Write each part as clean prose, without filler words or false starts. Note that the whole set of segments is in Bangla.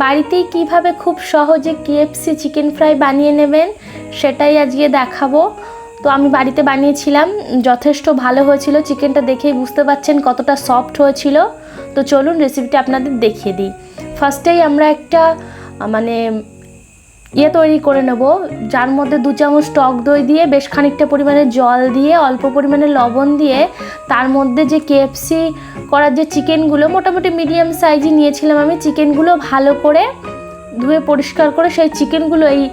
বাড়িতেই কিভাবে খুব সহজে কেএফসি চিকেন ফ্রাই বানিয়ে নেবেন সেটাই আজকে দেখাবো। তো আমি বাড়িতে বানিয়েছিলাম, যথেষ্ট ভালো হয়েছিল। চিকেনটা দেখেই বুঝতে পারছেন কতটা সফট হয়েছিল। তো চলুন রেসিপিটা আপনাদের দেখিয়ে দিই। ফার্স্টেই আমরা একটা তৈরি করে নেব, যার মধ্যে 2 চামচ টক দই দিয়ে বেশ খানিকটা পরিমাণে জল দিয়ে অল্প পরিমাণে লবণ দিয়ে তার মধ্যে যে কেএফসি করার যে চিকেনগুলো মোটামুটি মিডিয়াম সাইজই নিয়েছিলাম আমি, চিকেনগুলো ভালো করে ধুয়ে পরিষ্কার করে সেই চিকেনগুলো এই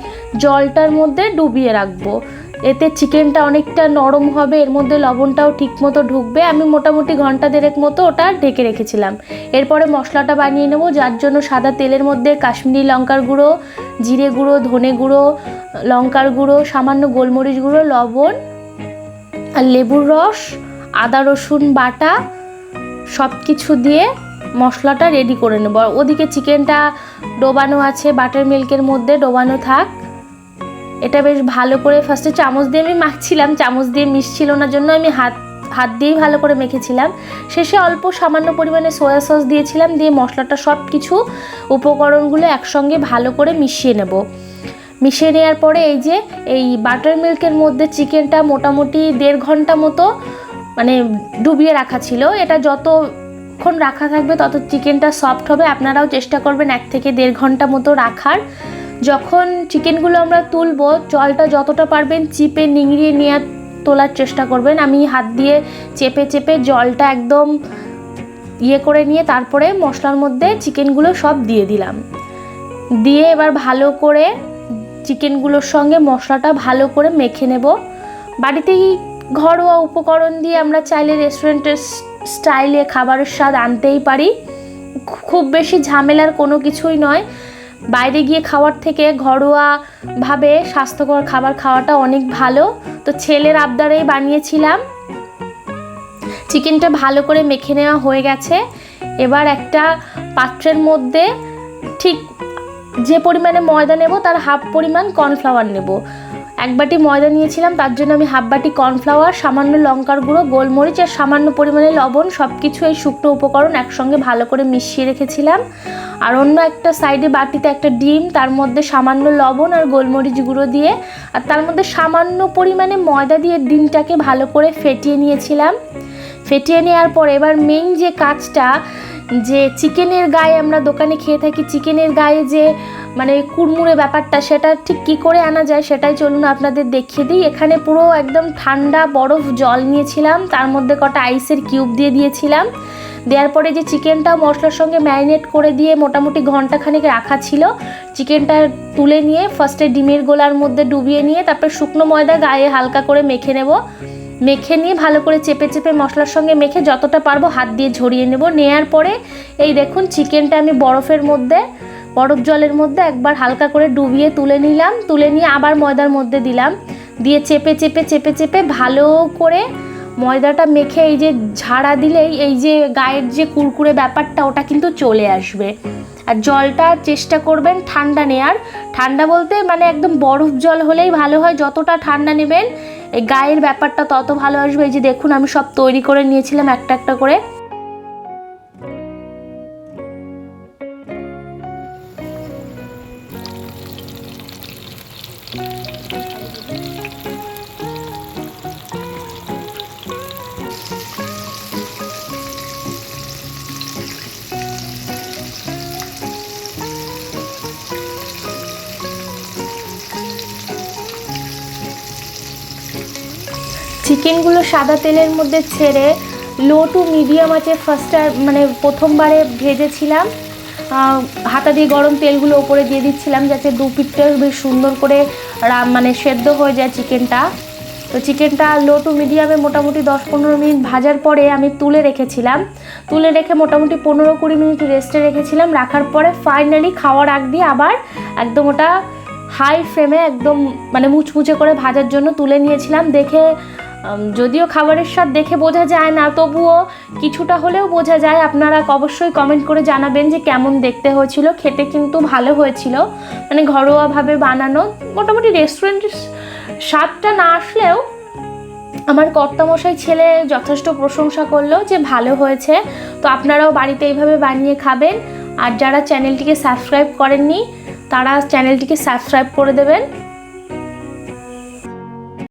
জলটার মধ্যে ডুবিয়ে রাখবো। এতে চিকেনটা অনেকটা নরম হবে, এর মধ্যে লবণটাও ঠিকমতো ঢুকবে। আমি মোটামুটি ঘন্টা দেড়েক মতো ওটা ঢেকে রেখেছিলাম। এরপরে মশলাটা বানিয়ে নেব, যার জন্য সাদা তেলের মধ্যে কাশ্মীরি লঙ্কার গুঁড়ো, জিরে গুঁড়ো, ধনে গুঁড়ো, লঙ্কার গুঁড়ো, সামান্য গোলমরিচ গুঁড়ো, লবণ আর লেবুর রস, আদা রসুন বাটা সব কিছু দিয়ে মশলাটা রেডি করে নেব। ওদিকে চিকেনটা ডোবানো আছে, বাটার মিল্কের মধ্যে ডোবানো থাক। এটা বেশ ভালো করে ফার্স্টে চামচ দিয়ে আমি মাখছিলাম, চামচ দিয়ে মিশছিল না জন্য আমি হাত দিয়েই ভালো করে মেখেছিলাম। শেষে অল্প সামান্য পরিমাণে সয়া সস দিয়েছিলাম, দিয়ে মশলাটা সব কিছু উপকরণগুলো একসঙ্গে ভালো করে মিশিয়ে নেব। মিশিয়ে নেওয়ার পরে এই বাটার মিল্কের মধ্যে চিকেনটা মোটামুটি 1.5 ঘন্টা মতো ডুবিয়ে রাখা ছিল। এটা যতক্ষণ রাখা থাকবে তত চিকেনটা সফট হবে। আপনারাও চেষ্টা করবেন 1 থেকে 1.5 ঘন্টা মতো রাখার। যখন চিকেনগুলো আমরা তুলবো, জলটা যতটা পারবেন চিপে নিংড়িয়ে নিয়ে তোলার চেষ্টা করবেন। আমি হাত দিয়ে চেপে চেপে জলটা একদম করে নিয়ে তারপরে মশলার মধ্যে চিকেনগুলো সব দিয়ে দিলাম। দিয়ে এবার ভালো করে চিকেনগুলোর সঙ্গে মশলাটা ভালো করে মেখে নেব। বাড়িতেই ঘরোয়া উপকরণ দিয়ে আমরা চাইলে রেস্টুরেন্টের স্টাইলে খাবারের স্বাদ আনতেই পারি। খুব বেশি ঝামেলার কোনো কিছুই নয়। বাইরে গিয়ে খাওয়ার থেকে ঘরোয়াভাবে স্বাস্থ্যকর খাবার খাওয়াটা অনেক ভালো। তো ছেলের আবদারেই বানিয়েছিলাম। চিকেনটা ভালো করে মেখে নেওয়া হয়ে গেছে। এবার একটা পাত্রের মধ্যে ঠিক যে পরিমাণে ময়দা নেব তার হাফ পরিমাণ কর্নফ্লাওয়ার নেব। 1 বাটি ময়দা নিয়েছিলাম, তার জন্য আমি হাফ বাটি কর্নফ্লাওয়ার, সামান্য লঙ্কার গুঁড়ো, গোলমরিচ আর সামান্য পরিমাণে লবণ সব কিছু এই শুকনো উপকরণ একসঙ্গে ভালো করে মিশিয়ে রেখেছিলাম। আর অন্য একটা সাইডে বাটিতে একটা ডিম, তার মধ্যে সামান্য লবণ আর গোলমরিচ গুঁড়ো দিয়ে আর তার মধ্যে সামান্য পরিমাণে ময়দা দিয়ে ডিমটাকে ভালো করে ফেটিয়ে নিয়েছিলাম। ফেটিয়ে নেওয়ার পর এবার মেইন যে কাজটা, যে চিকেনের গায়ে আমরা দোকানে খেয়ে থাকি চিকেনের গায়ে যে কুড়মুড়ে ব্যাপারটা, সেটা ঠিক কী করে আনা যায় সেটাই চলুন আপনাদের দেখিয়ে দিই। এখানে পুরো একদম ঠান্ডা বরফ জল নিয়েছিলাম, তার মধ্যে কটা আইসের কিউব দিয়ে দিয়েছিলাম। দেওয়ার পরে যে চিকেনটা মশলার সঙ্গে ম্যারিনেট করে দিয়ে মোটামুটি ঘন্টাখানেক রাখা ছিল, চিকেনটা তুলে নিয়ে ফার্স্টে ডিমের গোলার মধ্যে ডুবিয়ে নিয়ে তারপর শুকনো ময়দা গায়ে হালকা করে মেখে নেব। মেখে নিয়ে ভালো করে চেপে চেপে মশলার সঙ্গে মেখে যতটা পারবো হাত দিয়ে ঝরিয়ে নেব। নেয়ার পরে এই দেখুন চিকেনটা আমি বরফ জলের মধ্যে একবার হালকা করে ডুবিয়ে তুলে নিলাম। তুলে নিয়ে আবার ময়দার মধ্যে দিলাম, দিয়ে চেপে চেপে চেপে চেপে ভালো করে ময়দাটা মেখে এই যে ঝাড়া দিলেই এই যে গায়ের যে কুরকুরে ব্যাপারটা ওটা কিন্তু চলে আসবে। আর জলটা চেষ্টা করবেন ঠান্ডা নেয়ার। ঠান্ডা বলতে একদম বরফ জল হলেই ভালো হয়। যতটা ঠান্ডা নেবেন এই গায়ের ব্যাপারটা তত ভালো আসবে। এই যে দেখুন আমি সব তৈরি করে নিয়েছিলাম একটা একটা করে। চিকেনগুলো সাদা তেলের মধ্যে ছেড়ে লো টু মিডিয়াম আছে ফার্স্টে প্রথমবারে ভেজেছিলাম। হাতা দিয়ে গরম তেলগুলো ওপরে দিয়ে দিচ্ছিলাম যাতে 2 পিঠটা বেশ সুন্দর করে সেদ্ধ হয়ে যায় চিকেনটা। তো চিকেনটা লো টু মিডিয়ামে মোটামুটি 10-15 মিনিট ভাজার পরে আমি তুলে রেখেছিলাম। তুলে রেখে মোটামুটি 15-20 মিনিট রেস্টে রেখেছিলাম। রাখার পরে ফাইনালি খাওয়ার আগ দিয়ে আবার একদম ওটা হাই ফ্লেমে একদম মুচমুচে করে ভাজার জন্য তুলে নিয়েছিলাম। যদিও খাবারের স্বাদ দেখে বোঝা যায় না, তবুও কিছুটা হলেও বোঝা যায়। আপনারা অবশ্যই কমেন্ট করে জানাবেন যে কেমন দেখতে হয়েছিল। খেতে কিন্তু ভালো হয়েছিল, ঘরোয়াভাবে বানানো। মোটামুটি রেস্টুরেন্টের স্বাদটা না আসলেও আমার কর্তামশাই ছেলে যথেষ্ট প্রশংসা করলো যে ভালো হয়েছে। তো আপনারাও বাড়িতে এইভাবে বানিয়ে খাবেন। আর যারা চ্যানেলটিকে সাবস্ক্রাইব করেননি তারা চ্যানেলটিকে সাবস্ক্রাইব করে দেবেন।